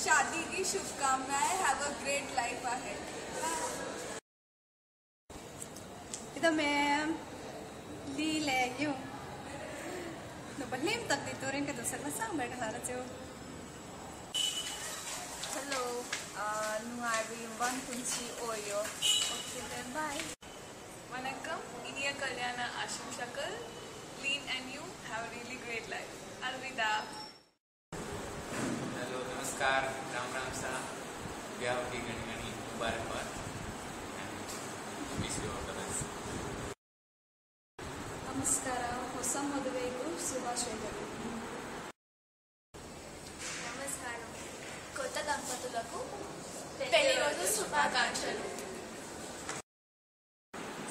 शादी की शुभकामनाएं। Have a great life ahead. Idamem lileyo. Nabalim tak dito rin ka sa summer kahara tiyo. Hello, nungari yung one kunchi oyo. Okay then, bye. Vanakkam, iniya kalyana ashimshakal. Clean and you have a really great life. Alvida. Hello नमस्कार राम राम सा ब्याह की गणी गणी मुबारकबाद wish you all the best ನಮಸ್ಕಾರ ಹೊಸ ಮದುವೆಗೂ ಶುಭಾಶಯಗಳು. నమస్కారం కొత్త దంపతులకు పెళ్లి రోజు శుభాకాంక్షలు.